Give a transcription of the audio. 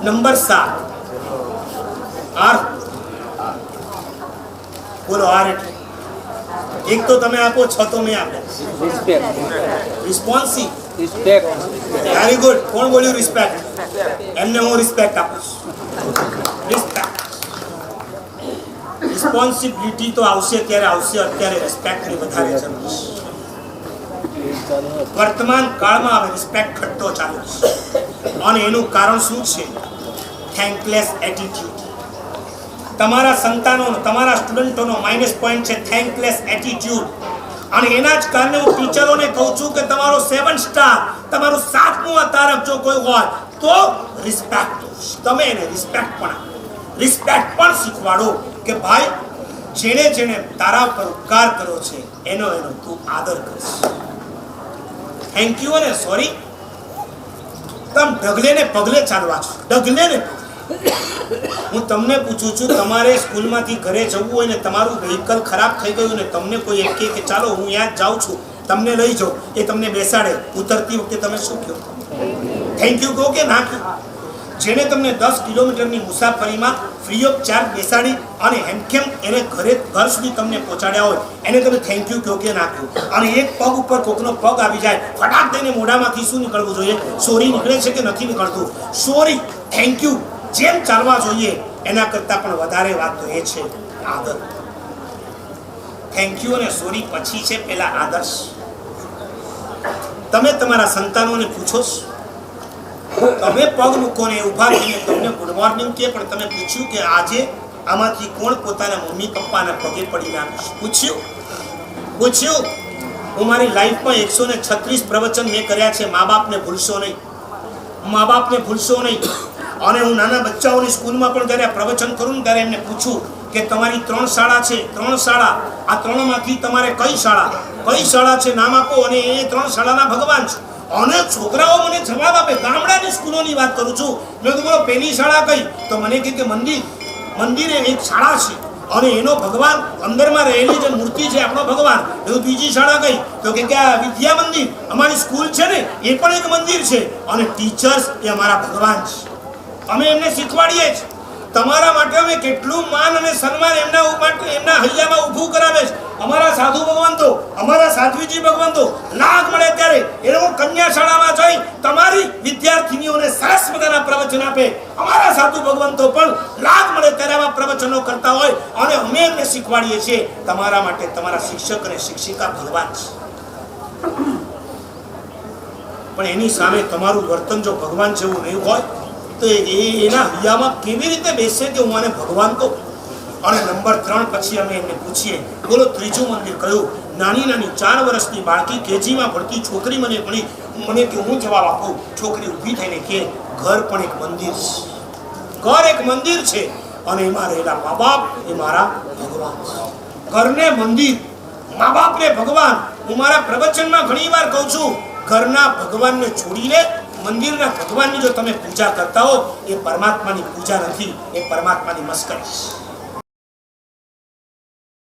Number 7 R. બોલો R એટલે એક તો તમે આપો, 6 તો મેં આપે. રિસ્પોન્સિવ. Very good. કોણ બોલ્યું રિસ્પેક્ટ? એમને હું રિસ્પેક્ટ આપું છું. રિસ્પેક્ટ. રિસ્પોન્સિબિલિટી તો આવશે ત્યારે આવશે, અત્યારે રિસ્પેક્ટની વધારે જરૂર છે. વર્તમાન કાળમાં હવે રિસ્પેક્ટ ઘટતો ચાલુ છે અને એનું કારણ શું છે? Thankless attitude. તમારા સંતાનોનો, તમારા સ્ટુડન્ટોનો માઇનસ પોઈન્ટ છે થેન્કલેસ એટીટ્યુડ. અને એના જ કારણે હું ટીચરોને કહું છું કે તમારો 7 સ્ટાર, તમારું 7મું તારક જો કોઈ હોય તો રિસ્પેક્ટ. તમે એને રિસ્પેક્ટ પણ શીખવાડો કે ભાઈ જેણે જેણે તારા પર ઉપકાર કર્યો છે એનો તું આદર કરીશ. થેન્ક યુ અને સોરી તમે ડગલે ને પગલે ચાલવા છો, ડગલે ને. હું તમને પૂછું છું, તમારે સ્કૂલમાંથી ઘરે જવું હોય ને તમારું વ્હીકલ ખરાબ થઈ ગયું ને તમને કોઈ એમ કે ચાલો હું ત્યાં જ જાઉં છું, તમને લઈ જાઓ, એ તમને બેસાડે, ઉતરતી વખતે તમે શું કહો? થેન્ક યુ કહો કે ના કહો? જેને તમને 10 કિલોમીટરની મુસાફરીમાં ફ્રી ઓફ ચાર્જ બેસાડી અને હેમખેમ એને ઘર સુધી તમને પહોંચાડ્યા હોય એને તમે થેન્ક યુ કહો કે ના કહો? અને એક પગ ઉપર કોકનો પગ આવી જાય, ફટાક દઈને મોઢામાંથી શું નીકળવું જોઈએ? સોરી નીકળે છે કે નથી નીકળતું? સોરી, થેન્ક યુ જેમ ચાલવા જોઈએ એના કરતાં પણ વધારે વાત તો એ છે આદર. થેન્ક યુ અને સોરી પછી છે પેલા આદર્શ. તમે તમારા સંતાનોને પૂછો છો, તમે પગ મૂકો ને ઊભા થઈને તમને ગુડ મોર્નિંગ કે પણ તમે પૂછ્યું કે આજે આમાંથી કોણ પોતાના મમ્મી પપ્પાના પગે પડીને આવીશ? પૂછ્યું? હું મારી લાઈફમાં 136 પ્રવચન મેં કર્યા છે. મા બાપને ભૂલશો નહીં. અને હું નાના બચ્ચાઓની સ્કૂલમાં પણ જ્યારે પ્રવચન કરું ને ત્યારે એમને પૂછું કે તમારી 3 શાળા છે, 3 શાળા, આ 3માંથી તમારે કઈ શાળા છે નામ આપો, અને એ 3 શાળાના ભગવાન છે. અને છોકરાઓ મને જવાબ આપે. ગામડાની સ્કૂલોની વાત કરું છું. મેં તો બોલો પહેલી શાળા કઈ? તો મને કે મંદિરે એક શાળા છે અને એનો ભગવાન અંદરમાં રહેલી જે મૂર્તિ છે આપણો ભગવાન. એવું બીજી શાળા કઈ? તો કે આ વિદ્યા મંદિર, અમારી સ્કૂલ છે ને એ પણ એક મંદિર છે અને ટીચર્સ એ અમારા ભગવાન છે. અમે એમને શીખવાડીએ છીએ. તમારા માટે અમે કેટલું માન અને સન્માન એમના હૈયામાં ઊભું કરાવે છે. અમારા સાધુ ભગવંતો, અમારા સાધ્વીજી ભગવંતો લાગ મળે ત્યારે એ લોકો કન્યા શાળામાં જઈ તમારી વિદ્યાર્થીનીઓને સરસ મજાના પ્રવચન આપે. અમારા સાધુ ભગવંતો પણ લાગ મળે ત્યારે આવા પ્રવચનો કરતા હોય અને અમે એમને શીખવાડીએ છીએ. તમારા માટે તમારા શિક્ષક અને શિક્ષિકા ભગવાન છે. પણ એની સામે તમારું વર્તન જો ભગવાન જેવું નહીં હોય તો એના હૈયામાં કેવી રીતે બેસે કે હું આને ભગવાન કહું? અને નંબર 3 પછી અમે એમને પૂછીએ, બોલો ત્રીજું મંદિર કયું? નાની 4 વર્ષની બાળકી કેજીમાં ભણતી છોકરી મને કે હું જવાબ આપું. છોકરી ઊભી થઈને કે ઘર પણ એક મંદિર છે. ઘર એક મંદિર છે અને એમાં રહેલા મા બાપ એ મારા ભગવાન છે. ઘરને મંદિર, મા બાપને ભગવાન. હું મારા પ્રવચનમાં ઘણી વાર કહું છું, ઘરના ભગવાનને છોડીને મંદિરના ભગવાનની જો તમે પૂજા કરતા હો એ પરમાત્માની પૂજા નથી, એ પરમાત્માની મસ્કરી છે.